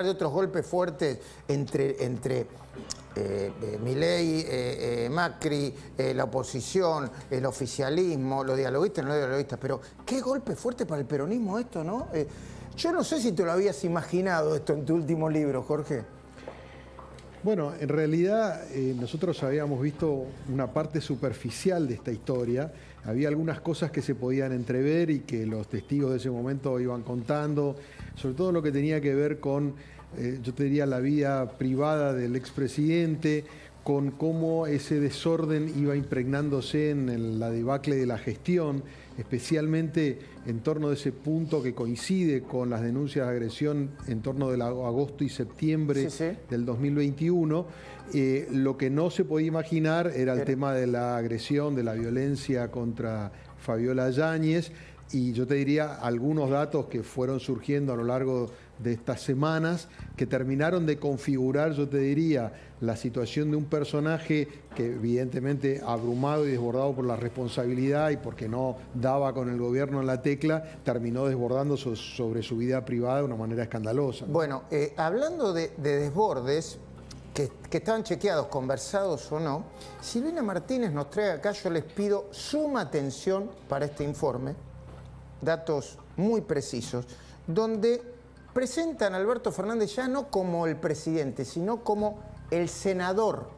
de otros golpes fuertes entre Milei, Macri, la oposición, el oficialismo, los dialoguistas, no los dialoguistas, pero qué golpe fuerte para el peronismo esto, ¿no? Yo no sé si te lo habías imaginado esto en tu último libro, Jorge. Bueno, en realidad nosotros habíamos visto una parte superficial de esta historia. Había algunas cosas que se podían entrever y que los testigos de ese momento iban contando, sobre todo lo que tenía que ver con, yo te diría, la vida privada del expresidente, con cómo ese desorden iba impregnándose en la debacle de la gestión, especialmente en torno de ese punto que coincide con las denuncias de agresión en torno de agosto y septiembre del 2021. Lo que no se podía imaginar era el tema de la agresión, de la violencia contra Fabiola Yáñez, y yo te diría algunos datos que fueron surgiendo a lo largo de estas semanas que terminaron de configurar, yo te diría, la situación de un personaje que evidentemente abrumado y desbordado por la responsabilidad y porque no daba con el gobierno en la tecla, terminó desbordando sobre su vida privada de una manera escandalosa, ¿no? Bueno, hablando de desbordes que estaban chequeados, conversados o no, Silvina Martínez nos trae acá, yo les pido suma atención para este informe, datos muy precisos, donde presentan a Alberto Fernández ya no como el presidente, sino como el senador,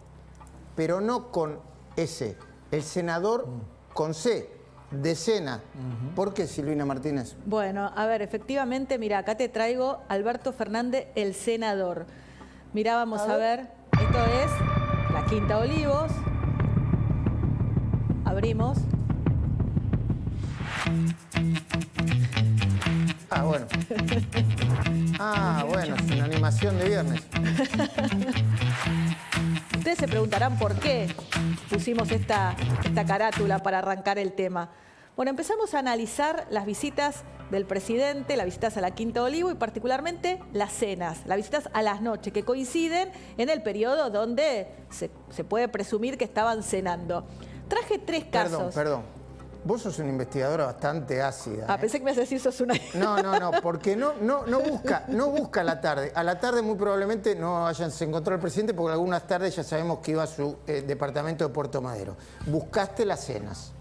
pero no con S, el senador con C, de Sena. ¿Por qué, Silvina Martínez? Bueno, a ver, efectivamente, mira, acá te traigo Alberto Fernández, el senador. Mirá, vamos a ver, esto es la Quinta Olivos. Abrimos. Ah, bueno. Ah, bueno, es una animación de viernes. Ustedes se preguntarán por qué pusimos esta carátula para arrancar el tema. Bueno, empezamos a analizar las visitas del presidente, las visitas a la Quinta Olivo y particularmente las cenas, las visitas a las noches, que coinciden en el periodo donde se puede presumir que estaban cenando. Traje tres casos. Perdón. Vos sos una investigadora bastante ácida. Ah, pensé que me ibas a decir sos una... No, porque no busca a la tarde. A la tarde muy probablemente no se encontró el presidente porque algunas tardes ya sabemos que iba a su departamento de Puerto Madero. Buscaste las cenas.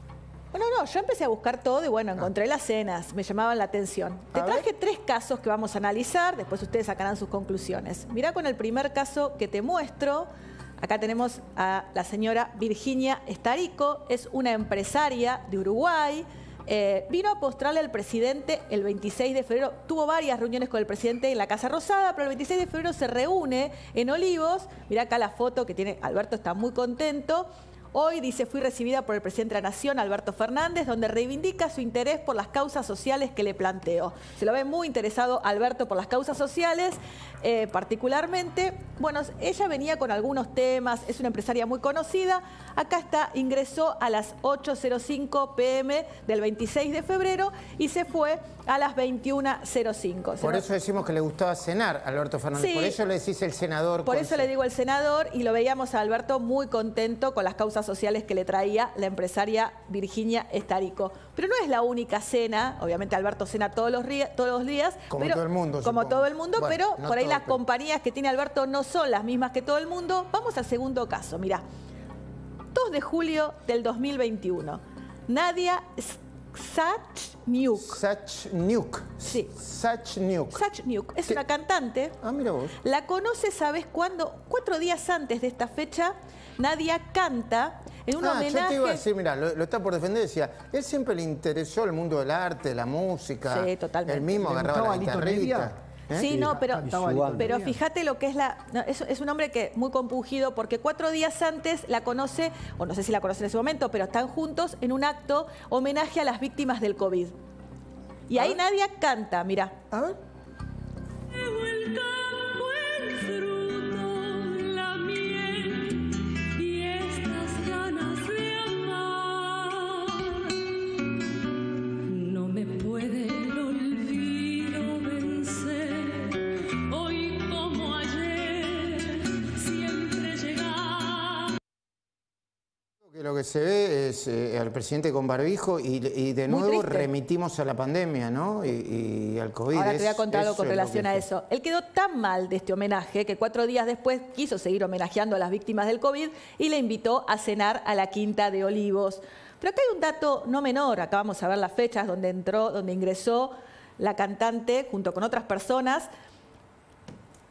Bueno, no, yo empecé a buscar todo y bueno, encontré las cenas, me llamaban la atención. Te traje tres casos que vamos a analizar, después ustedes sacarán sus conclusiones. Mirá con el primer caso que te muestro. Acá tenemos a la señora Virginia Estarico, es una empresaria de Uruguay. Vino a mostrarle al presidente el 26 de febrero, tuvo varias reuniones con el presidente en la Casa Rosada, pero el 26 de febrero se reúne en Olivos. Mirá acá la foto que tiene, Alberto está muy contento. Hoy dice, fui recibida por el presidente de la Nación, Alberto Fernández, donde reivindica su interés por las causas sociales que le planteo. Se lo ve muy interesado Alberto por las causas sociales, particularmente. Bueno, ella venía con algunos temas, es una empresaria muy conocida. Acá está, ingresó a las 8:05 p.m. del 26 de febrero y se fue a las 21:05. Por eso decimos que le gustaba cenar a Alberto Fernández, sí, por eso le decís el senador. Por eso le digo el senador y lo veíamos a Alberto muy contento con las causas sociales que le traía la empresaria Virginia Estarico. Pero no es la única cena, obviamente Alberto cena todos los días. Como pero, todo el mundo, como supongo. todo el mundo, bueno, pero no por ahí todo, las compañías que tiene Alberto no son las mismas que todo el mundo. Vamos al segundo caso, mirá. 2 de julio del 2021. Nadia Sachniuk. Sachniuk. Sí. Sachniuk. Sachniuk es una cantante. Ah, mira vos. La conoce, ¿sabes cuándo? 4 días antes de esta fecha, Nadia canta en un homenaje... Yo te iba a decir, mirá, lo está por defender, decía, él siempre le interesó el mundo del arte, la música. Sí, totalmente. Él mismo agarraba la guitarrita. Sí, no, pero fíjate lo que es es un hombre que muy compungido porque 4 días antes la conoce, o no sé si la conoce en ese momento, pero están juntos en un acto homenaje a las víctimas del COVID. Y ahí Nadia canta, mira. A ver. Lo que se ve es al presidente con barbijo y de nuevo remitimos a la pandemia, ¿no? Y al COVID. Ahora te voy a contar algo con relación a eso. Él quedó tan mal de este homenaje que 4 días después quiso seguir homenajeando a las víctimas del COVID y le invitó a cenar a la Quinta de Olivos. Pero acá hay un dato no menor. Acá vamos a ver las fechas donde ingresó la cantante junto con otras personas.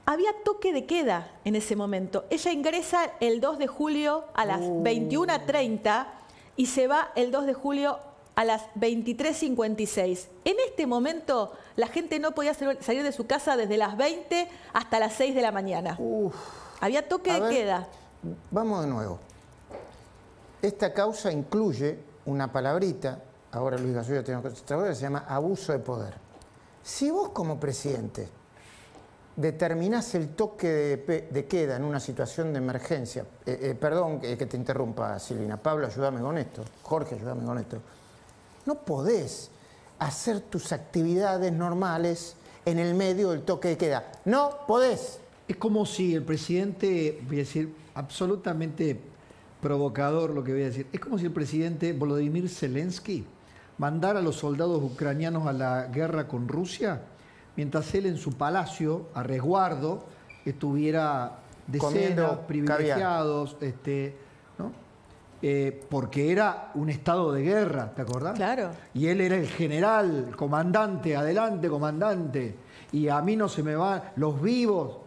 Había toque de queda en ese momento. Ella ingresa el 2 de julio a las 21:30 y se va el 2 de julio a las 23:56. En este momento la gente no podía salir de su casa desde las 20 hasta las 6 de la mañana. Había toque de queda. Vamos de nuevo. Esta causa incluye una palabrita, ahora Luis Gallo tiene una cosa, se llama abuso de poder. Si vos como presidente determinás el toque de queda en una situación de emergencia, perdón que te interrumpa, Silvina, Pablo, ayúdame con esto, Jorge, ayúdame con esto, no podés hacer tus actividades normales en el medio del toque de queda, no podés. Es como si el presidente, voy a decir, absolutamente provocador lo que voy a decir, es como si el presidente Volodymyr Zelensky mandara a los soldados ucranianos a la guerra con Rusia, mientras él en su palacio, a resguardo, estuviera de cena, privilegiados, ¿no? Porque era un estado de guerra, ¿te acordás? Claro. Y él era el general, el comandante, adelante, comandante, y a mí no se me van los vivos.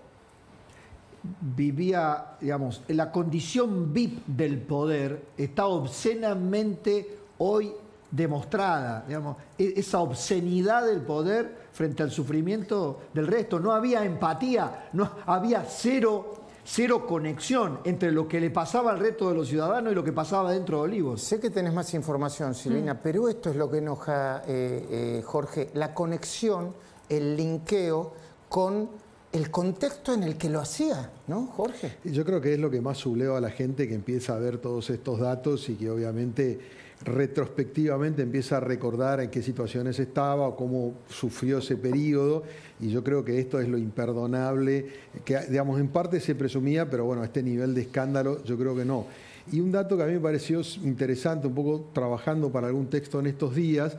Vivía, digamos, la condición VIP del poder está obscenamente hoy demostrada, digamos, esa obscenidad del poder frente al sufrimiento del resto. No había empatía, no había cero conexión entre lo que le pasaba al resto de los ciudadanos y lo que pasaba dentro de Olivos. Sé que tenés más información, Silvina, pero esto es lo que enoja, Jorge, la conexión, el linkeo con el contexto en el que lo hacía, ¿no, Jorge? Yo creo que es lo que más subleva a la gente, que empieza a ver todos estos datos y que obviamente retrospectivamente empieza a recordar en qué situaciones estaba o cómo sufrió ese periodo, y yo creo que esto es lo imperdonable, que digamos en parte se presumía, pero bueno, a este nivel de escándalo yo creo que no. Y un dato que a mí me pareció interesante, un poco trabajando para algún texto en estos días,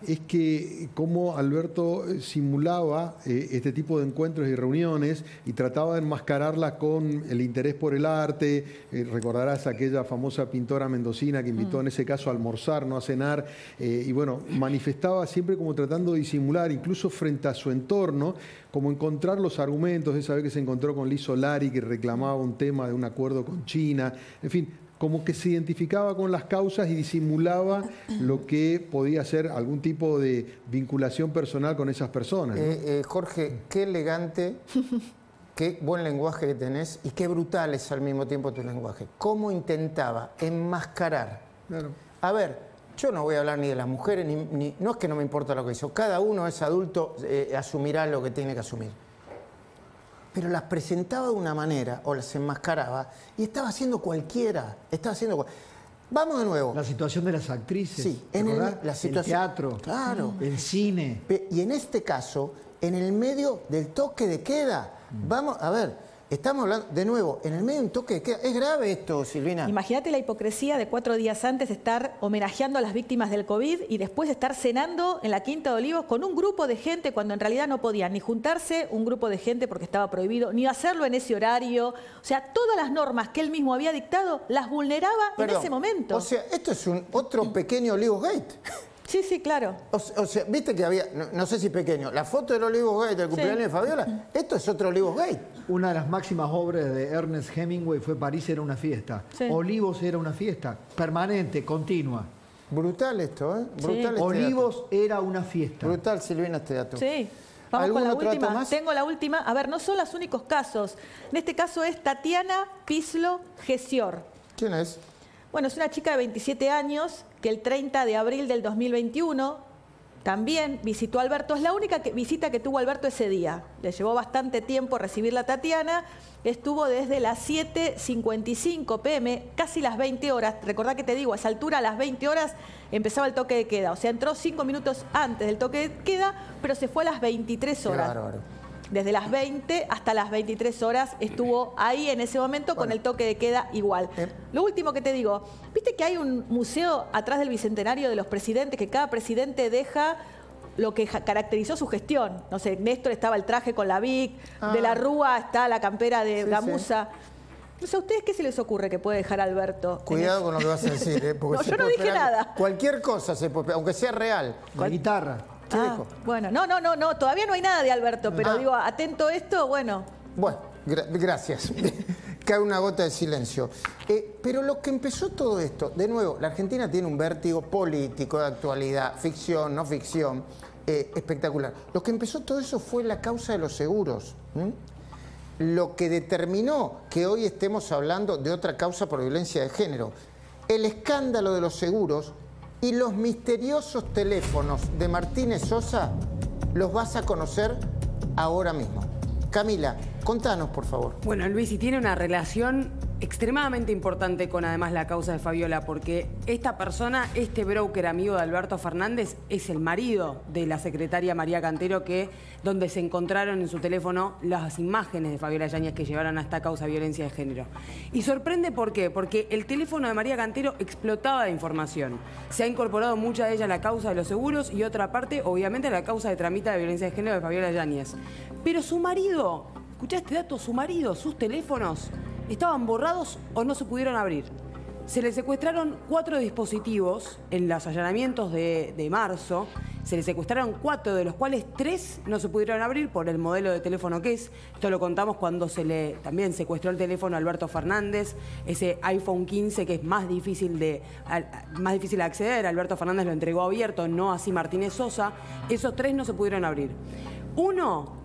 es que cómo Alberto simulaba este tipo de encuentros y reuniones y trataba de enmascararla con el interés por el arte. Recordarás aquella famosa pintora mendocina que invitó en ese caso a almorzar, no a cenar, y bueno, manifestaba siempre como tratando de disimular, incluso frente a su entorno, como encontrar los argumentos. Esa vez que se encontró con Liz Solari, que reclamaba un tema de un acuerdo con China, en fin, como que se identificaba con las causas y disimulaba lo que podía ser algún tipo de vinculación personal con esas personas, ¿no? Jorge, qué elegante, qué buen lenguaje que tenés y qué brutal es al mismo tiempo tu lenguaje. ¿Cómo intentaba enmascarar? Claro. A ver, yo no voy a hablar ni de las mujeres, no es que no me importa lo que hizo. Cada uno es adulto, asumirá lo que tiene que asumir. Pero las presentaba de una manera o las enmascaraba y estaba haciendo cualquiera. Vamos de nuevo. La situación de las actrices. Sí, la situación, el teatro, claro, el cine. Y en este caso, en el medio del toque de queda. Vamos, a ver, estamos hablando, de nuevo, en el medio de un toque de queda. Es grave esto, Silvina. Imagínate la hipocresía de 4 días antes estar homenajeando a las víctimas del COVID y después estar cenando en la Quinta de Olivos con un grupo de gente cuando en realidad no podían ni juntarse un grupo de gente porque estaba prohibido, ni hacerlo en ese horario. O sea, todas las normas que él mismo había dictado las vulneraba en ese momento. O sea, esto es otro pequeño Olivos Gate. Sí, sí, claro. O sea, viste que había, no sé si pequeño, la foto del Olivos Gate del cumpleaños de Fabiola, esto es otro Olivos Gate. Una de las máximas obras de Ernest Hemingway fue París era una fiesta. Sí. Olivos era una fiesta, permanente, continua. Brutal esto, ¿eh? Brutal. Sí. Olivos era una fiesta. Brutal, Silvina, este dato. Sí. Vamos con la última. Más? Tengo la última. A ver, no son los únicos casos. En este caso es Tatiana Pislo Gesior. ¿Quién es? Bueno, es una chica de 27 años que el 30 de abril del 2021 también visitó a Alberto. Es la única visita que tuvo Alberto ese día. Le llevó bastante tiempo recibirla a Tatiana. Estuvo desde las 7:55 p.m., casi las 20 horas. Recordá que te digo, a esa altura, a las 20 horas, empezaba el toque de queda. O sea, entró 5 minutos antes del toque de queda, pero se fue a las 23 horas. Qué bárbaro. Desde las 20 hasta las 23 horas estuvo ahí en ese momento con el toque de queda igual. Lo último que te digo, viste que hay un museo atrás del Bicentenario de los presidentes, que cada presidente deja lo que caracterizó su gestión. No sé, Néstor estaba el traje con la Vic, de la Rúa está la campera de Gamuza. No sé, ¿a ustedes qué se les ocurre que puede dejar Alberto? Cuidado con lo que vas a decir, porque no, yo no dije nada. Cualquier cosa se puede, aunque sea real. La guitarra. Bueno, no, todavía no hay nada de Alberto, pero digo, atento a esto, bueno. Bueno, gracias. Cae una gota de silencio. Pero lo que empezó todo esto, de nuevo, la Argentina tiene un vértigo político de actualidad, ficción, no ficción, espectacular. Lo que empezó todo eso fue la causa de los seguros. Lo que determinó que hoy estemos hablando de otra causa por violencia de género. El escándalo de los seguros y los misteriosos teléfonos de Martínez Sosa los vas a conocer ahora mismo. Camila, contanos, por favor. Bueno, Luis, y tiene una relación extremadamente importante con además la causa de Fabiola, porque esta persona, este broker amigo de Alberto Fernández, es el marido de la secretaria María Cantero, donde se encontraron en su teléfono las imágenes de Fabiola Yáñez que llevaron a esta causa de violencia de género. Y sorprende, ¿por qué? Porque el teléfono de María Cantero explotaba de información. Se ha incorporado mucha de ella a la causa de los seguros y otra parte, obviamente, a la causa de tramita de violencia de género de Fabiola Yáñez. Pero su marido, escuchá este dato, su marido, sus teléfonos estaban borrados o no se pudieron abrir. Se le secuestraron 4 dispositivos en los allanamientos de marzo. Se le secuestraron 4, de los cuales 3 no se pudieron abrir por el modelo de teléfono que es. Esto lo contamos cuando se le también secuestró el teléfono a Alberto Fernández, ese iPhone 15 que es más difícil de acceder. Alberto Fernández lo entregó abierto, no así Martínez Sosa. Esos 3 no se pudieron abrir.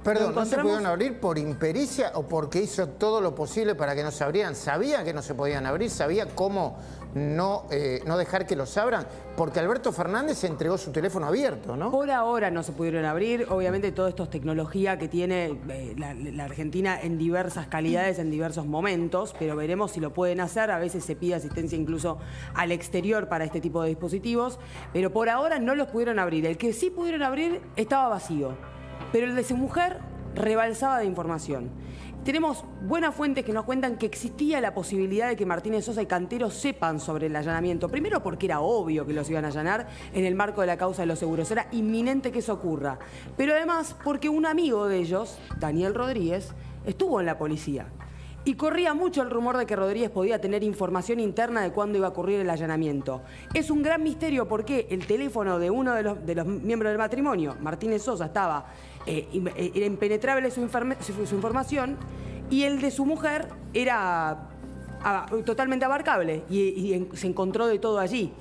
Perdón, ¿no se pudieron abrir por impericia o porque hizo todo lo posible para que no se abrieran? ¿Sabía que no se podían abrir? ¿Sabía cómo no dejar que los abran? Porque Alberto Fernández entregó su teléfono abierto, ¿no? Por ahora no se pudieron abrir. Obviamente todo esto es tecnología que tiene la Argentina en diversas calidades, en diversos momentos, pero veremos si lo pueden hacer. A veces se pide asistencia incluso al exterior para este tipo de dispositivos, pero por ahora no los pudieron abrir. El que sí pudieron abrir estaba vacío, pero el de su mujer rebalsaba de información. Tenemos buenas fuentes que nos cuentan que existía la posibilidad de que Martínez Sosa y Cantero sepan sobre el allanamiento. Primero porque era obvio que los iban a allanar en el marco de la causa de los seguros. Era inminente que eso ocurra. Pero además porque un amigo de ellos, Daniel Rodríguez, estuvo en la policía. Y corría mucho el rumor de que Rodríguez podía tener información interna de cuándo iba a ocurrir el allanamiento. Es un gran misterio porque el teléfono de uno de los miembros del matrimonio, Martínez Sosa, era impenetrable su información, y el de su mujer era totalmente abarcable y se encontró de todo allí.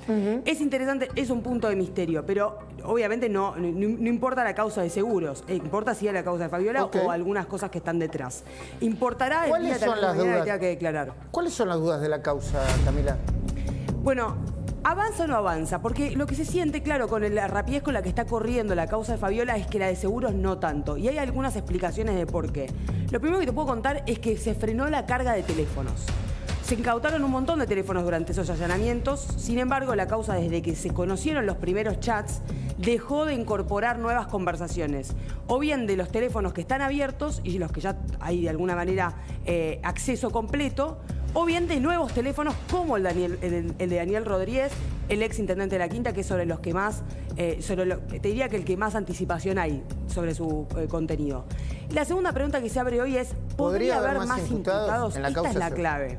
Es interesante, es un punto de misterio, pero obviamente no importa la causa de seguros, importa si es la causa de Fabiola o algunas cosas que están detrás. Importará el día de la mañana que tenga que declarar. ¿Cuáles son las dudas de la causa, Camila? Bueno, ¿avanza o no avanza? Porque lo que se siente, claro, con la rapidez con la que está corriendo la causa de Fabiola es que la de seguros no tanto. Y hay algunas explicaciones de por qué. Lo primero que te puedo contar es que se frenó la carga de teléfonos. Se incautaron un montón de teléfonos durante esos allanamientos. Sin embargo, la causa, desde que se conocieron los primeros chats, dejó de incorporar nuevas conversaciones, o bien de los teléfonos que están abiertos y los que ya hay de alguna manera acceso completo, o bien de nuevos teléfonos como el de Daniel Rodríguez, el ex intendente de La Quinta, que es sobre los que más, te diría que el que más anticipación hay sobre su contenido. La segunda pregunta que se abre hoy es, ¿podría haber más imputados? Esta es la clave.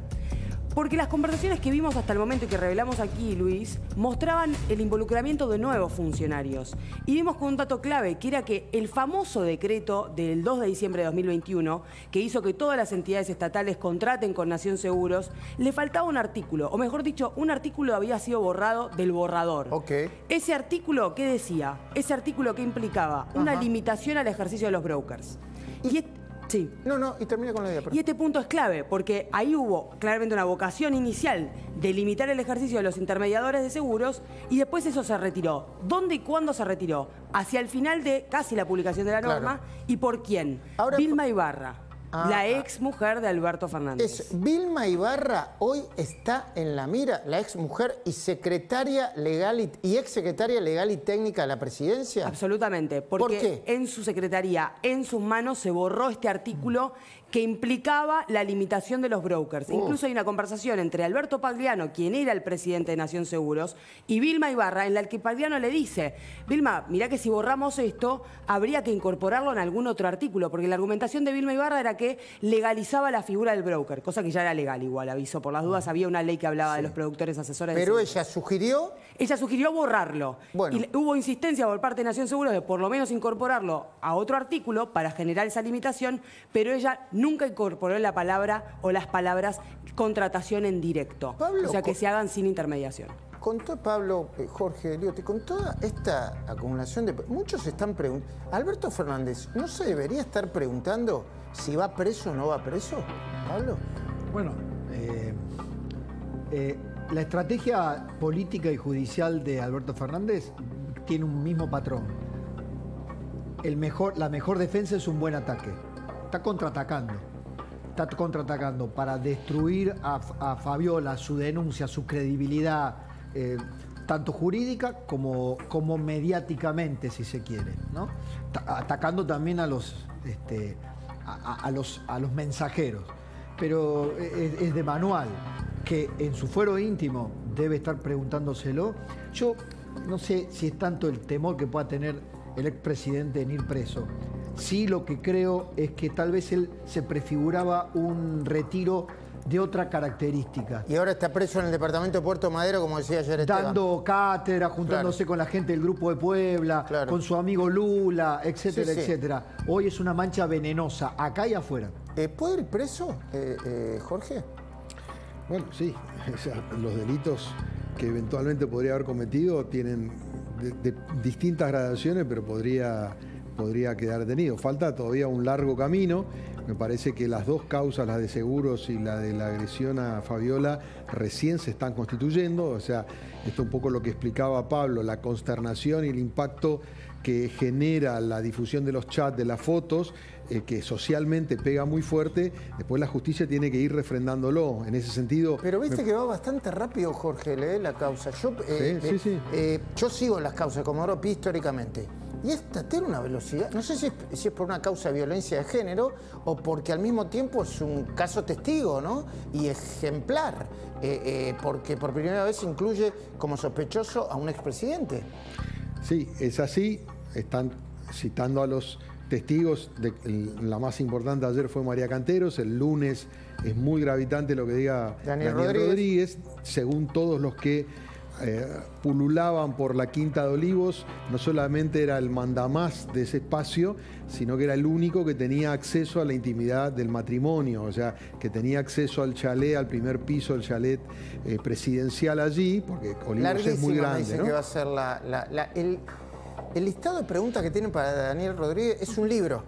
Porque las conversaciones que vimos hasta el momento y que revelamos aquí, Luis, mostraban el involucramiento de nuevos funcionarios. Y vimos con un dato clave, que era que el famoso decreto del 2 de diciembre de 2021, que hizo que todas las entidades estatales contraten con Nación Seguros, le faltaba un artículo, o mejor dicho, un artículo había sido borrado del borrador. Ese artículo, ¿qué decía? Ese artículo que implicaba una limitación al ejercicio de los brokers. Sí. Y termina con la idea. Y este punto es clave, porque ahí hubo claramente una vocación inicial de limitar el ejercicio de los intermediadores de seguros y después eso se retiró. ¿Dónde y cuándo se retiró? Hacia el final de casi la publicación de la norma. ¿Y por quién? Vilma Ibarra. la ex mujer de Alberto Fernández. Vilma Ibarra hoy está en la mira, la ex mujer y secretaria legal y ex secretaria legal y técnica de la presidencia. Absolutamente, porque ¿Por qué? En su secretaría, en sus manos, se borró este artículo que implicaba la limitación de los brokers. Incluso hay una conversación entre Alberto Pagliano, quien era el presidente de Nación Seguros, y Vilma Ibarra, en la que Pagliano le dice: Vilma, mirá que si borramos esto, habría que incorporarlo en algún otro artículo, porque la argumentación de Vilma Ibarra era que legalizaba la figura del broker, cosa que ya era legal igual, aviso por las dudas, había una ley que hablaba de los productores asesores. Pero ella sugirió... Ella sugirió borrarlo. Bueno. Y hubo insistencia por parte de Nación Seguros de por lo menos incorporarlo a otro artículo para generar esa limitación, pero ella nunca incorporó la palabra o las palabras contratación en directo. Pablo, o sea, que se hagan sin intermediación. Con todo, Pablo, Jorge Eliotti, con toda esta acumulación de... Muchos están preguntando... Alberto Fernández, ¿no se debería estar preguntando si va preso o no va preso? Pablo. Bueno, la estrategia política y judicial de Alberto Fernández tiene un mismo patrón. La mejor defensa es un buen ataque. Está contraatacando para destruir a Fabiola, su denuncia, su credibilidad, tanto jurídica como mediáticamente, si se quiere, ¿no? Atacando también a los mensajeros. Pero es de manual que en su fuero íntimo debe estar preguntándoselo. Yo no sé si es tanto el temor que pueda tener el expresidente en ir preso. Sí, lo que creo es que tal vez él se prefiguraba un retiro de otra característica. Y ahora está preso en el departamento de Puerto Madero, como decía ayer Esteban. Dando cátedra, juntándose con la gente del Grupo de Puebla, con su amigo Lula, etcétera, etcétera. Hoy es una mancha venenosa, acá y afuera. ¿Puede ir preso, Jorge? Bueno, sí. O sea, los delitos que eventualmente podría haber cometido tienen de distintas gradaciones, pero podría quedar detenido. Falta todavía un largo camino. Me parece que las dos causas, la de seguros y la de la agresión a Fabiola, recién se están constituyendo. O sea, esto un poco lo que explicaba Pablo, la consternación y el impacto que genera la difusión de los chats, de las fotos, que socialmente pega muy fuerte. Después la justicia tiene que ir refrendándolo. En ese sentido... Pero viste que va bastante rápido, Jorge, lee la causa. Yo sigo las causas como Europi históricamente. Y esta tiene una velocidad, no sé si es por una causa de violencia de género o porque al mismo tiempo es un caso testigo, ¿no? Y ejemplar, porque por primera vez incluye como sospechoso a un expresidente. Sí, es así. Están citando a los testigos. La más importante ayer fue María Canteros. El lunes es muy gravitante lo que diga Daniel Rodríguez. Según todos los que pululaban por la Quinta de Olivos, no solamente era el mandamás de ese espacio, sino que era el único que tenía acceso a la intimidad del matrimonio, o sea, que tenía acceso al chalet, al primer piso del chalet presidencial allí, porque Olivos es muy grande, dice, ¿no? Que va a ser el listado de preguntas que tienen para Daniel Rodríguez es un libro,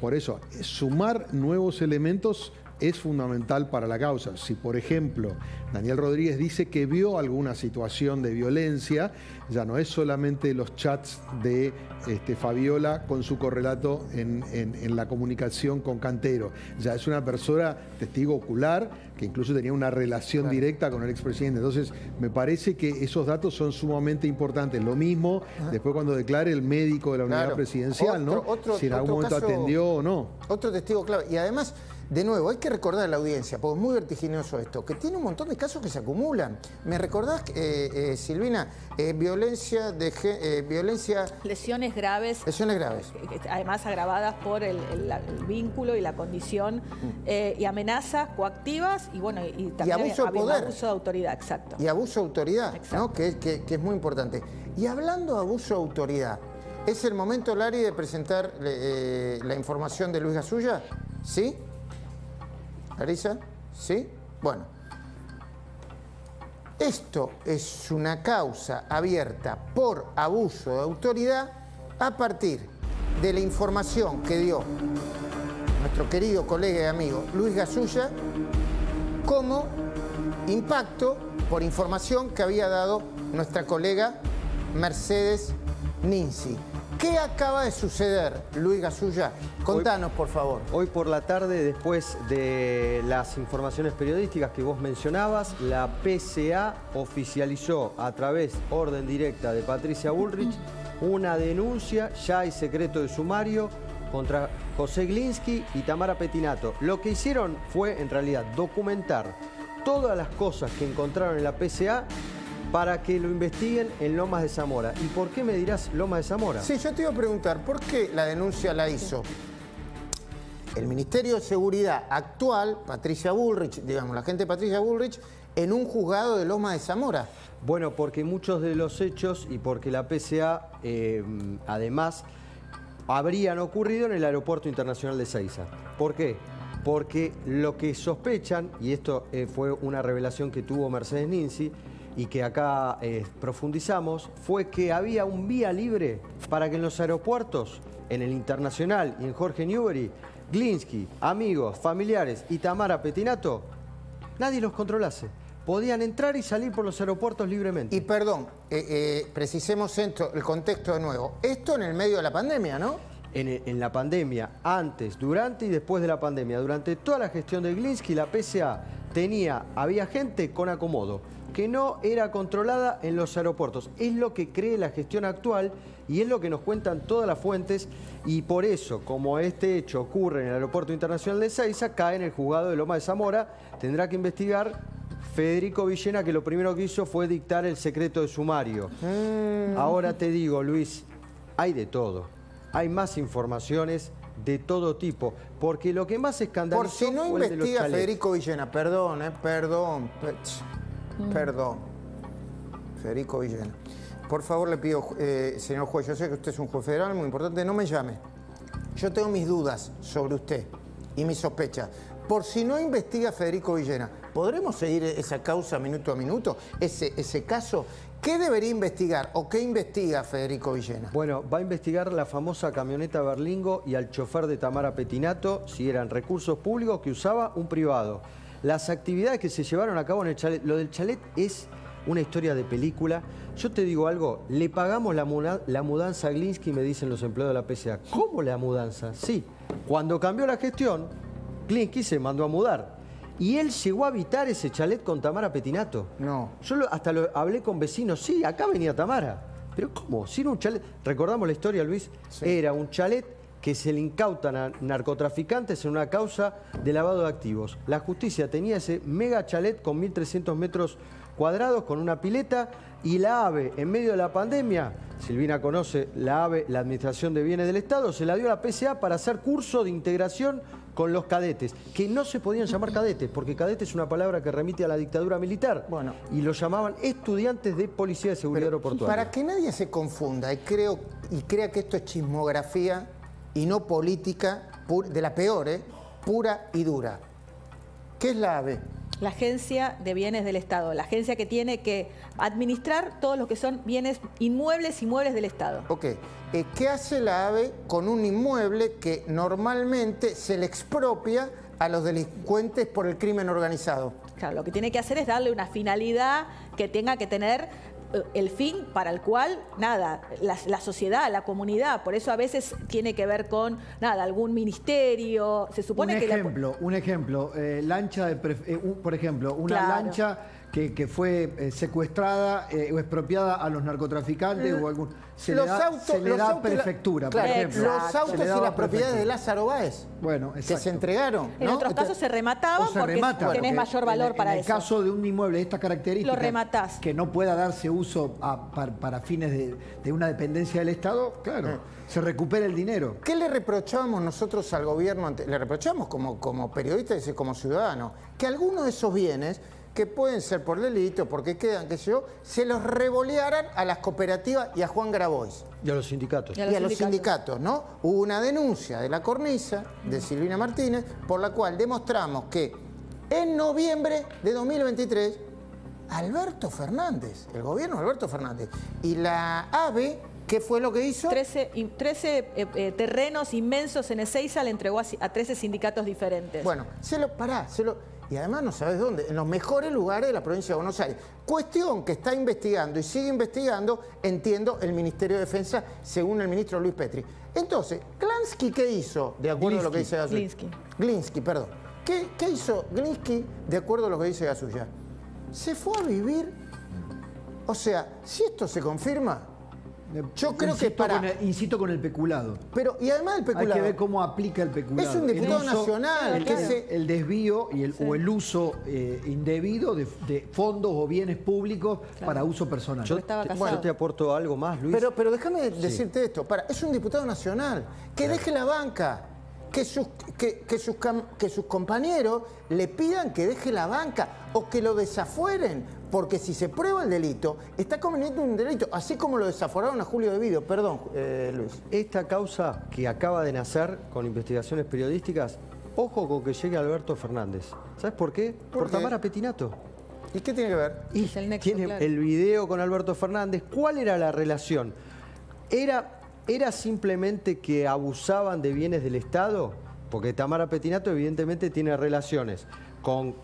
Por eso, sumar nuevos elementos es fundamental para la causa. Si, por ejemplo, Daniel Rodríguez dice que vio alguna situación de violencia, ya no es solamente los chats de Fabiola con su correlato en la comunicación con Cantero. Ya es una persona testigo ocular que incluso tenía una relación directa con el expresidente. Entonces, me parece que esos datos son sumamente importantes. Lo mismo después cuando declare el médico de la unidad presidencial, ¿no? Si en algún momento atendió o no. Otro testigo clave. Y además, de nuevo, hay que recordar a la audiencia, porque es muy vertiginoso esto, que tiene un montón de casos que se acumulan. ¿Me recordás, Silvina? Violencia... Lesiones graves. Lesiones graves. Además agravadas por el vínculo y la condición, y amenazas coactivas y bueno, y también abuso de poder. Abuso de autoridad, exacto. Y abuso de autoridad, exacto, ¿no? Que es muy importante. Y hablando de abuso de autoridad, ¿es el momento, Lari, de presentar la información de Luis Gasulla? ¿Sí? ¿Larisa? ¿Sí? Bueno. Esto es una causa abierta por abuso de autoridad a partir de la información que dio nuestro querido colega y amigo Luis Gasulla como impacto por información que había dado nuestra colega Mercedes Ninzi. ¿Qué acaba de suceder, Luis Gasulla? Contanos, por favor. Hoy por la tarde, después de las informaciones periodísticas que vos mencionabas, la PCA oficializó a través orden directa de Patricia Bullrich una denuncia, ya hay secreto de sumario, contra José Glinsky y Tamara Pettinato. Lo que hicieron fue, en realidad, documentar todas las cosas que encontraron en la PCA para que lo investiguen en Lomas de Zamora. ¿Y por qué me dirás Lomas de Zamora? Sí, yo te iba a preguntar, ¿por qué la denuncia la hizo el Ministerio de Seguridad actual, Patricia Bullrich, digamos, la gente de Patricia Bullrich, en un juzgado de Lomas de Zamora? Bueno, porque muchos de los hechos y porque la PCA, además, habrían ocurrido en el Aeropuerto Internacional de Ezeiza. ¿Por qué? Porque lo que sospechan, y esto fue una revelación que tuvo Mercedes Ninzi, y que acá profundizamos, fue que había un vía libre para que en los aeropuertos, en el Internacional y en Jorge Newbery, Glinsky, amigos, familiares y Tamara Pettinato, nadie los controlase. Podían entrar y salir por los aeropuertos libremente. Y perdón, precisemos el contexto de nuevo. Esto en el medio de la pandemia, ¿no? En la pandemia, antes, durante y después de la pandemia, durante toda la gestión de Glinsky, la PCA había gente con acomodo, que no era controlada en los aeropuertos. Es lo que cree la gestión actual y es lo que nos cuentan todas las fuentes, y por eso, como este hecho ocurre en el Aeropuerto Internacional de Ezeiza, cae en el juzgado de Lomas de Zamora. Tendrá que investigar Federico Villena, que lo primero que hizo fue dictar el secreto de sumario. Ahora te digo, Luis, hay de todo. Hay más informaciones de todo tipo, porque lo que más escandalizó por si no fue el de los investiga chalets. Federico Villena, perdón. Federico Villena. Por favor, le pido, señor juez, yo sé que usted es un juez federal muy importante, no me llame. Yo tengo mis dudas sobre usted y mis sospechas. Por si no investiga Federico Villena, ¿podremos seguir esa causa minuto a minuto? Ese caso, ¿qué debería investigar o qué investiga Federico Villena? Bueno, va a investigar la famosa camioneta Berlingo y al chofer de Tamara Pettinato, si eran recursos públicos que usaba un privado. Las actividades que se llevaron a cabo en el chalet. Lo del chalet es una historia de película. Yo te digo algo, le pagamos la mudanza a Glinsky, me dicen los empleados de la PCA. ¿Cómo la mudanza? Sí, cuando cambió la gestión, Glinsky se mandó a mudar. Y él llegó a habitar ese chalet con Tamara Pettinato. No. Yo hasta lo hablé con vecinos. Sí, acá venía Tamara. ¿Pero cómo? Si era un chalet... ¿Recordamos la historia, Luis? Sí. Era un chalet que se le incautan a narcotraficantes en una causa de lavado de activos. La justicia tenía ese mega chalet con 1.300 metros cuadrados, con una pileta, y la AVE, en medio de la pandemia, Silvina conoce la AVE, la Administración de Bienes del Estado, se la dio a la PCA para hacer curso de integración con los cadetes, que no se podían llamar cadetes, porque cadete es una palabra que remite a la dictadura militar. Bueno, y lo llamaban estudiantes de Policía de Seguridad Aeroportuaria. Para que nadie se confunda y crea que esto es chismografía y no política de la peor, pura y dura. ¿Qué es la AVE? La Agencia de Bienes del Estado, la agencia que tiene que administrar todos los que son bienes inmuebles y muebles del Estado. Ok. ¿Qué hace la AVE con un inmueble que normalmente se le expropia a los delincuentes por el crimen organizado? Claro, lo que tiene que hacer es darle una finalidad que tenga que tener el fin para el cual, la sociedad, la comunidad, por eso a veces tiene que ver con, algún ministerio, se supone un ejemplo, lancha por ejemplo, una lancha que fue secuestrada o expropiada a los narcotraficantes o algún... Se le da prefectura, por ejemplo. Los autos y las propiedades de Lázaro Báez, bueno, que se entregaron. En otros casos se remataban porque tenés mayor valor para eso. En el caso de un inmueble de estas características, lo rematás, que no pueda darse uso para fines de una dependencia del Estado, claro, se recupera el dinero. ¿Qué le reprochábamos nosotros al gobierno? Le reprochamos como periodistas y como ciudadanos que algunos de esos bienes, que pueden ser por delito, porque quedan, qué sé yo, se los revolearan a las cooperativas y a Juan Grabois. Y a los sindicatos. Y a los sindicatos, ¿no? Hubo una denuncia de la cornisa, de Silvina Martínez, por la cual demostramos que en noviembre de 2023, Alberto Fernández, el gobierno de Alberto Fernández, y la AVE, ¿qué fue lo que hizo? 13 terrenos inmensos en Ezeiza le entregó a 13 sindicatos diferentes. Bueno, y además no sabes dónde, en los mejores lugares de la provincia de Buenos Aires. Cuestión que está investigando y sigue investigando, entiendo, el Ministerio de Defensa, según el ministro Luis Petri. Entonces, Glansky, ¿qué hizo de acuerdo a lo que dice Gasulla? Glinsky, perdón. ¿Qué hizo Glinsky de acuerdo a lo que dice Gasulla? Se fue a vivir, o sea, si esto se confirma, yo creo que insisto con el peculado. Pero, y además el peculado. Hay que ver cómo aplica el peculado. Es un diputado nacional. El desvío o el uso indebido de fondos o bienes públicos para uso personal. Yo te aporto algo más, Luis. Pero déjame decirte esto. Es un diputado nacional. Que deje la banca. Que sus compañeros le pidan que deje la banca o que lo desafueren. Porque si se prueba el delito, está cometiendo un delito, así como lo desaforaron a Julio De Vido. Perdón, Luis. Esta causa que acaba de nacer con investigaciones periodísticas, ojo con que llegue Alberto Fernández. ¿Sabes por qué? Por Tamara Pettinato. ¿Y qué tiene que ver? Y tiene el video con Alberto Fernández. ¿Cuál era la relación? ¿Era simplemente que abusaban de bienes del Estado? Porque Tamara Pettinato evidentemente tiene relaciones con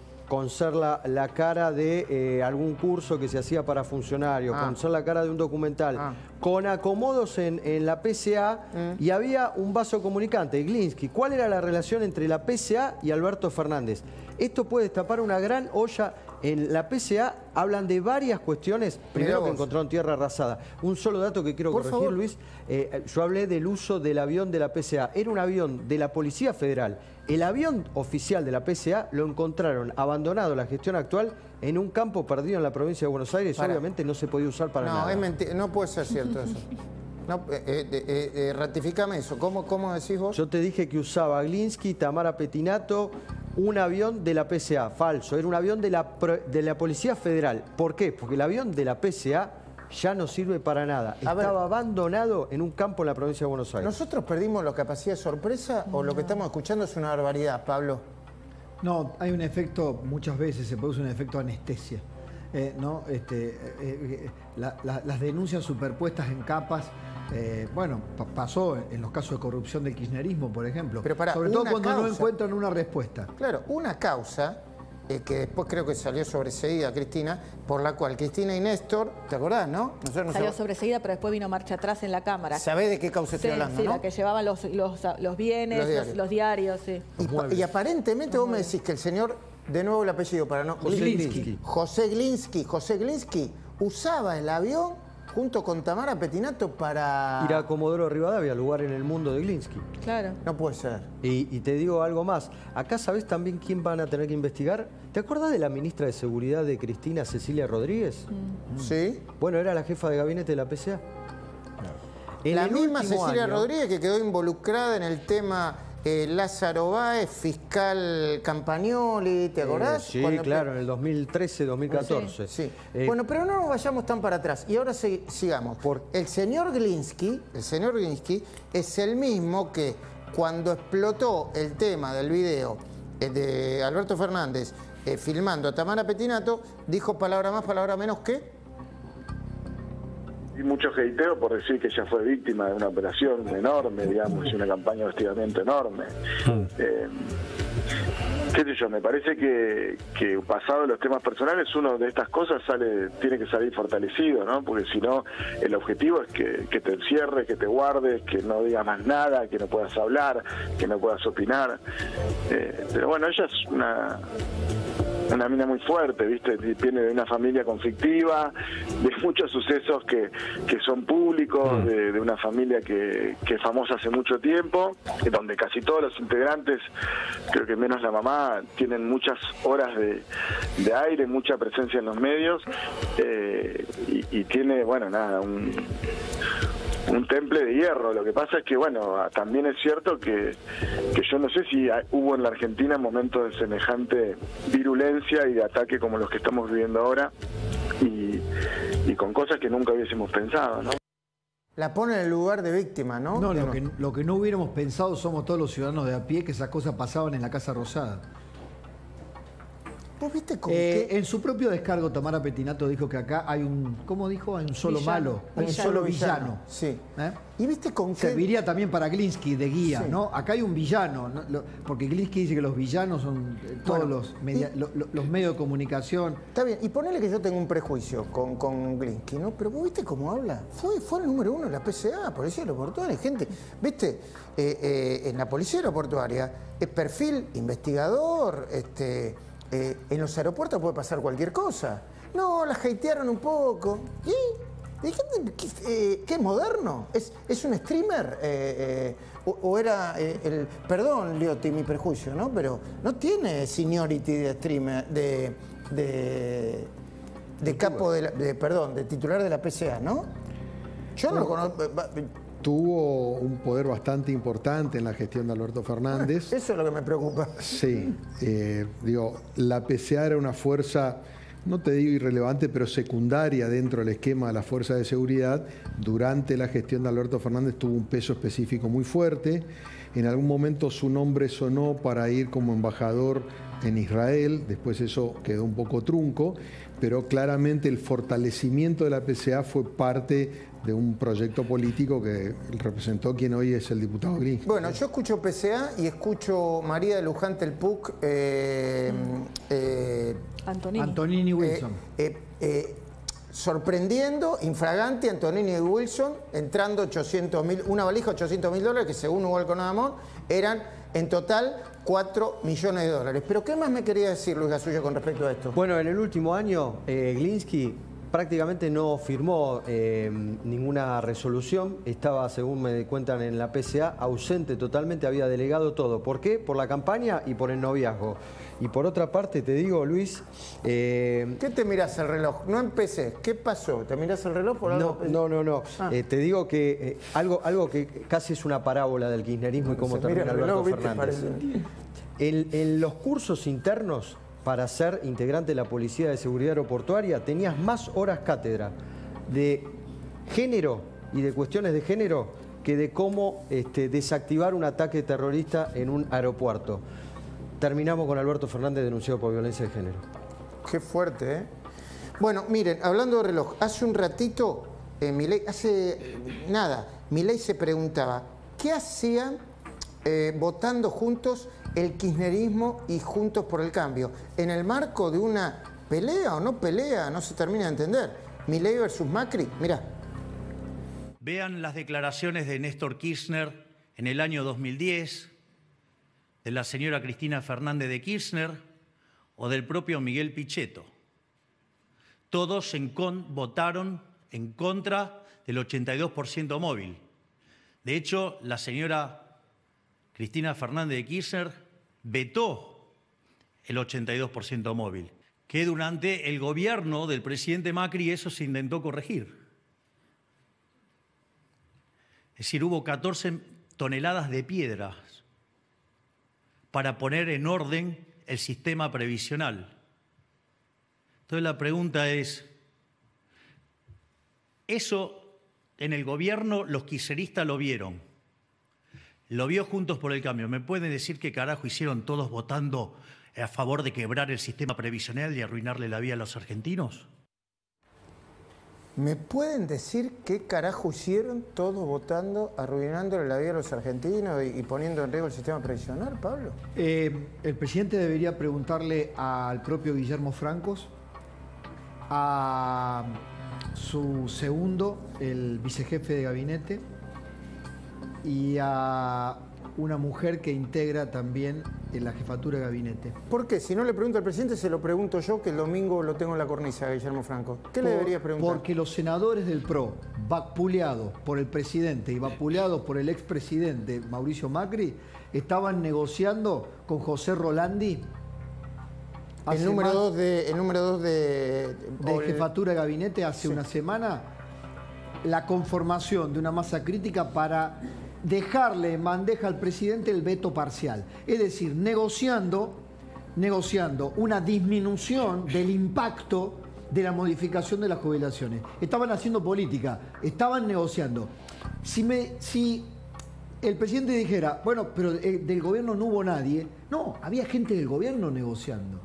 ser la cara de algún curso que se hacía para funcionarios, con ser la cara de un documental, con acomodos en la PCA y había un vaso comunicante, Glinsky. ¿Cuál era la relación entre la PCA y Alberto Fernández? Esto puede destapar una gran olla. En la PCA hablan de varias cuestiones. Primero que encontraron tierra arrasada. Un solo dato que quiero corregir, Luis. Yo hablé del uso del avión de la PCA. Era un avión de la Policía Federal. El avión oficial de la PCA lo encontraron abandonado la gestión actual en un campo perdido en la provincia de Buenos Aires. Obviamente no se podía usar para nada. No, es mentira. No puede ser cierto eso. No, ratifícame eso. ¿Cómo decís vos? Yo te dije que usaba Glinsky, Tamara Pettinato, un avión de la PCA. Falso, era un avión de la Policía Federal. ¿Por qué? Porque el avión de la PCA ya no sirve para nada. Estaba abandonado en un campo en la provincia de Buenos Aires. ¿Nosotros perdimos la capacidad de sorpresa o lo que estamos escuchando es una barbaridad, Pablo? No, hay un efecto, muchas veces se produce un efecto anestesia. Las denuncias superpuestas en capas. Pasó en los casos de corrupción del kirchnerismo, por ejemplo. Pero sobre todo cuando no encuentran una respuesta. Claro, una causa que después creo que salió sobreseída, Cristina, por la cual Cristina y Néstor, ¿te acordás, no? Salió sobreseída, pero después vino marcha atrás en la Cámara. ¿Sabés de qué causa estoy hablando, no? La que llevaban los bienes, los diarios, sí. Y aparentemente vos me decís que el señor, de nuevo el apellido para no... José Glinsky usaba el avión junto con Tamara Pettinato para... Ir a Comodoro Rivadavia, lugar en el mundo de Glinsky. Claro. No puede ser. Y te digo algo más. Acá sabés también quién van a tener que investigar. ¿Te acordás de la ministra de Seguridad de Cristina, Cecilia Rodríguez? Sí. Bueno, era la jefa de gabinete de la PCA. La misma Cecilia Rodríguez que quedó involucrada en el tema Lázaro Báez, fiscal Campagnoli, ¿te acordás? Sí, claro, en el 2013, 2014. Sí. Bueno, pero no nos vayamos tan para atrás. Y ahora sigamos. El señor Glinsky es el mismo que cuando explotó el tema del video de Alberto Fernández filmando a Tamara Pettinato, dijo palabra más, palabra menos que... Y mucho hateo por decir que ella fue víctima de una operación enorme, digamos, y una campaña de hostigamiento enorme. Qué sé yo, me parece que pasado los temas personales, uno de estas cosas tiene que salir fortalecido, ¿no? Porque si no, el objetivo es que te encierres, que te guardes, que no digas más nada, que no puedas hablar, que no puedas opinar. Pero bueno, ella es una mina muy fuerte, ¿viste? Viene de una familia conflictiva, de muchos sucesos que son públicos, de una familia que es famosa hace mucho tiempo, donde casi todos los integrantes, creo que menos la mamá, tienen muchas horas de aire, mucha presencia en los medios, y tiene, bueno, nada, un temple de hierro. Lo que pasa es que, bueno, también es cierto que yo no sé si hubo en la Argentina momentos de semejante virulencia y de ataque como los que estamos viviendo ahora, y con cosas que nunca hubiésemos pensado, ¿no? La pone en el lugar de víctima, ¿no? No, lo que no hubiéramos pensado somos todos los ciudadanos de a pie que esas cosas pasaban en la Casa Rosada. ¿Vos viste con En su propio descargo, Tamara Pettinato dijo que acá hay un, ¿cómo dijo? Hay un solo malo, hay un solo villano. Sí. ¿Y viste con qué? Serviría también para Glinsky de guía, Sí. ¿no? Acá hay un villano, ¿no? Porque Glinsky dice que los villanos son todos los medios de comunicación. Está bien, y ponele que yo tengo un prejuicio con Glinsky, ¿no? Pero vos viste cómo habla. Fue el número 1 de la PCA, Policía Aeroportuaria, gente. ¿Viste? En la Policía Aeroportuaria es perfil investigador, en los aeropuertos puede pasar cualquier cosa. No, la hatearon un poco. ¿Y qué es moderno? ¿Es un streamer? ¿O era el... Perdón, Liotti, mi prejuicio, ¿no? Pero no tiene seniority de streamer, de capo de titular de la PCA, ¿no? Yo no lo conozco. Tuvo un poder bastante importante en la gestión de Alberto Fernández. Eso es lo que me preocupa. Sí, la PCA era una fuerza, no te digo irrelevante, pero secundaria dentro del esquema de las fuerzas de seguridad. Durante la gestión de Alberto Fernández tuvo un peso específico muy fuerte. En algún momento su nombre sonó para ir como embajador en Israel, después eso quedó un poco trunco, pero claramente el fortalecimiento de la PCA fue parte de un proyecto político que representó quien hoy es el diputado Glinsky. Bueno, yo escucho PCA y escucho María de Luján Telpuc, Antonini Wilson. Sorprendiendo, infragante, Antonini y Wilson, entrando 800.000, una valija $800.000, que según Hugo Alconadamón eran en total 4 millones de dólares. Pero ¿qué más me quería decir, Luis Gasulla, con respecto a esto? Bueno, en el último año, Glinsky prácticamente no firmó ninguna resolución, estaba, según me cuentan en la PCA, ausente totalmente, había delegado todo. ¿Por qué? Por la campaña y por el noviazgo. Y por otra parte, te digo, Luis... ¿Qué te mirás el reloj? No empecé. ¿Qué pasó? ¿Te mirás el reloj por algo? No. Te digo que algo que casi es una parábola del kirchnerismo y cómo termina Alberto Fernández. En los cursos internos para ser integrante de la Policía de Seguridad Aeroportuaria tenías más horas cátedra de género y de cuestiones de género que de cómo desactivar un ataque terrorista en un aeropuerto. Terminamos con Alberto Fernández denunciado por violencia de género. Qué fuerte, ¿eh? Bueno, miren, hablando de reloj, hace un ratito, Milei se preguntaba, ¿qué hacían votando juntos el kirchnerismo y Juntos por el Cambio? En el marco de una pelea o no pelea, no se termina de entender. Milei versus Macri, mirá. Vean las declaraciones de Néstor Kirchner en el año 2010, de la señora Cristina Fernández de Kirchner o del propio Miguel Pichetto. Todos votaron en contra del 82% móvil. De hecho, la señora Cristina Fernández de Kirchner vetó el 82% móvil, que durante el gobierno del presidente Macri eso se intentó corregir. Es decir, hubo 14 toneladas de piedras para poner en orden el sistema previsional. Entonces la pregunta es, eso en el gobierno los kirchneristas lo vieron, lo vio Juntos por el Cambio. ¿Me pueden decir qué carajo hicieron todos votando a favor de quebrar el sistema previsional y arruinarle la vida a los argentinos? ¿Me pueden decir qué carajo hicieron todos votando, arruinándole la vida a los argentinos y poniendo en riesgo el sistema previsional, Pablo? El presidente debería preguntarle al propio Guillermo Francos, a su segundo, el vicejefe de gabinete, y a una mujer que integra también en la jefatura de gabinete. ¿Por qué? Si no le pregunto al presidente, se lo pregunto yo, que el domingo lo tengo en la cornisa, Guillermo Franco. ¿Qué le debería preguntar? Porque los senadores del PRO, vapuleados por el presidente y vapuleados por el expresidente Mauricio Macri, estaban negociando con José Rolandi, el número 2 de jefatura de gabinete, hace una semana, la conformación de una masa crítica para dejarle en bandeja al presidente el veto parcial. Es decir, negociando una disminución del impacto de la modificación de las jubilaciones. Estaban haciendo política, estaban negociando. Si el presidente dijera, bueno, pero del gobierno no hubo nadie, no, había gente del gobierno negociando.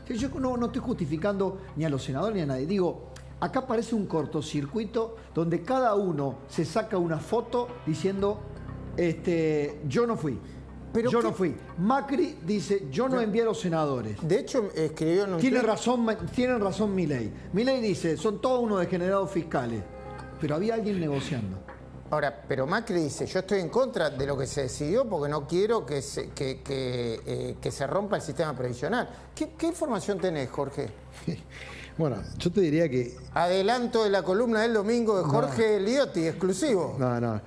Que yo no estoy justificando ni a los senadores ni a nadie. Digo, acá parece un cortocircuito donde cada uno se saca una foto diciendo, yo no fui. Pero yo no fui. Macri dice, yo no envié a los senadores. De hecho, escribió en un Tienen razón Milei. Milei dice, son todos unos degenerados fiscales. Pero había alguien negociando. Ahora, pero Macri dice, yo estoy en contra de lo que se decidió porque no quiero que se rompa el sistema previsional. ¿Qué información tenés, Jorge? Bueno, yo te diría que... Adelanto de la columna del domingo de Jorge Liotti, exclusivo. No.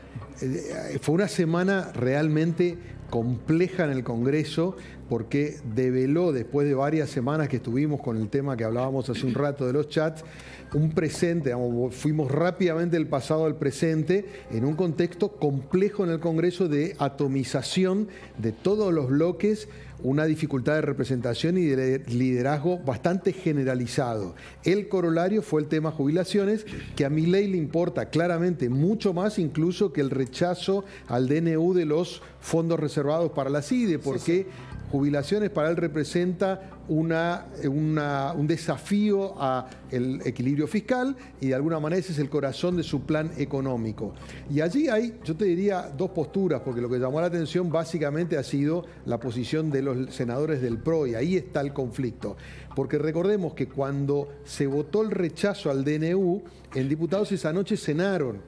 Fue una semana realmente compleja en el Congreso porque develó, después de varias semanas que estuvimos con el tema que hablábamos hace un rato de los chats, un presente, fuimos rápidamente del pasado al presente en un contexto complejo en el Congreso de atomización de todos los bloques, una dificultad de representación y de liderazgo bastante generalizado. El corolario fue el tema jubilaciones, que a Milei le importa claramente mucho más incluso que el rechazo al DNU de los fondos reservados para la CIDE, porque jubilaciones para él representa un desafío al equilibrio fiscal y de alguna manera ese es el corazón de su plan económico. Y allí hay, yo te diría, dos posturas, porque lo que llamó la atención básicamente ha sido la posición de los senadores del PRO y ahí está el conflicto. Porque recordemos que cuando se votó el rechazo al DNU, en diputados esa noche cenaron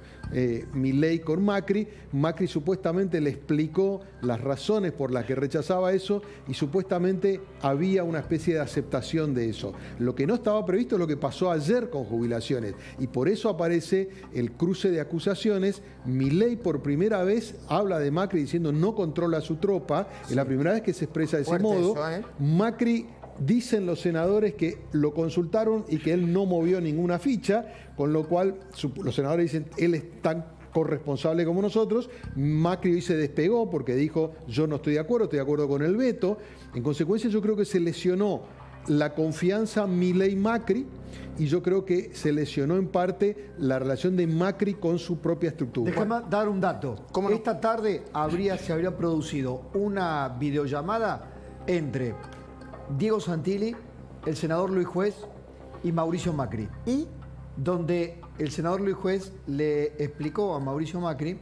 Milei con Macri. Macri supuestamente le explicó las razones por las que rechazaba eso y supuestamente había una especie de aceptación de eso. Lo que no estaba previsto es lo que pasó ayer con jubilaciones y por eso aparece el cruce de acusaciones. Milei por primera vez habla de Macri diciendo no controla a su tropa, es la primera vez que se expresa de ese modo. Macri, dicen los senadores que lo consultaron y que él no movió ninguna ficha, con lo cual los senadores dicen, él es tan corresponsable como nosotros. Macri hoy se despegó porque dijo, yo no estoy de acuerdo con el veto. En consecuencia, yo creo que se lesionó la confianza Milei-Macri y yo creo que se lesionó en parte la relación de Macri con su propia estructura. Déjame dar un dato. Esta tarde se habría producido una videollamada entre Diego Santilli, el senador Luis Juez y Mauricio Macri. ¿Y? Donde el senador Luis Juez le explicó a Mauricio Macri,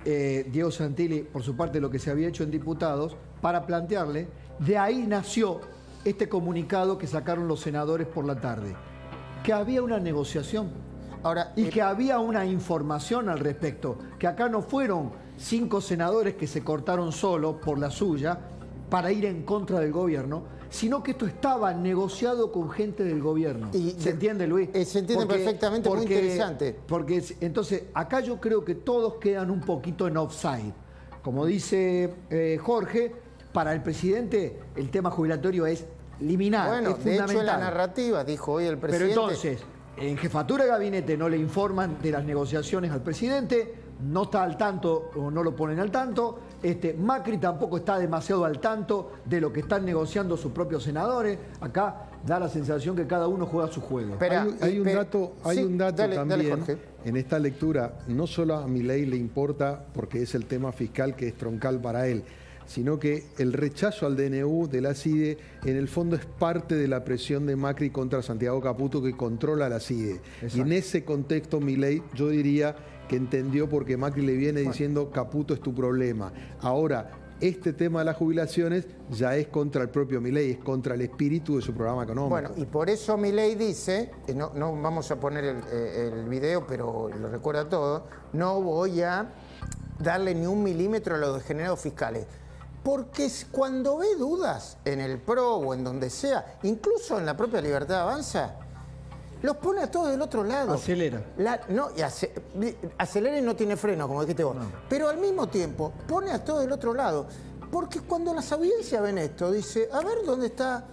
Diego Santilli, por su parte, lo que se había hecho en diputados, para plantearle, de ahí nació este comunicado que sacaron los senadores por la tarde, que había una negociación. Ahora, y que había una información al respecto, que acá no fueron 5 senadores que se cortaron solo por la suya, para ir en contra del gobierno, sino que esto estaba negociado con gente del gobierno. ¿Se entiende, Luis? Se entiende perfectamente, muy interesante. Porque entonces, acá yo creo que todos quedan un poquito en offside. Como dice Jorge, para el presidente el tema jubilatorio es liminal, bueno, es fundamental. de hecho en la narrativa, dijo hoy el presidente... Pero entonces, en jefatura de gabinete no le informan de las negociaciones al presidente, no está al tanto o no lo ponen al tanto. Macri tampoco está demasiado al tanto de lo que están negociando sus propios senadores. Acá da la sensación que cada uno juega su juego. Hay un dato también dale, en esta lectura. No solo a Milei le importa porque es el tema fiscal que es troncal para él, sino que el rechazo al DNU de la CIDE en el fondo es parte de la presión de Macri contra Santiago Caputo, que controla la CIDE. Exacto. Y en ese contexto Milei, yo diría que entendió porque Macri le viene diciendo Caputo es tu problema. Ahora, este tema de las jubilaciones ya es contra el propio Milei, es contra el espíritu de su programa económico. Bueno, y por eso Milei dice, no vamos a poner el video, pero lo recuerda todo, no voy a darle ni un milímetro a los degenerados fiscales. Porque cuando ve dudas en el PRO o en donde sea, incluso en la propia Libertad Avanza, los pone a todos del otro lado. Acelera. Acelera y no tiene freno, como dijiste vos. No. Pero al mismo tiempo pone a todos del otro lado. Porque cuando las audiencias ven esto, dice, a ver, ¿dónde está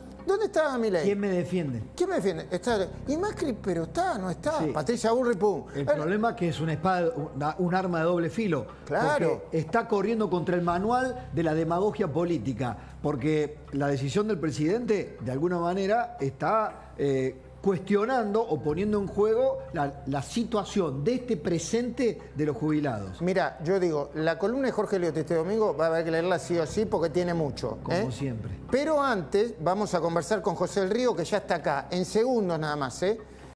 Milei? ¿Quién me defiende? ¿Quién me defiende? Y Macri, pero no está. Sí. Patricia Burri, pum. El problema es que es una espada, un arma de doble filo. Claro. Porque está corriendo contra el manual de la demagogia política. Porque la decisión del presidente, de alguna manera, está cuestionando o poniendo en juego la situación de este presente de los jubilados. Mira, yo digo, la columna de Jorge Liotti este domingo va a haber que leerla sí o sí porque tiene mucho. Como siempre. Pero antes vamos a conversar con José del Río, que ya está acá, en segundos nada más,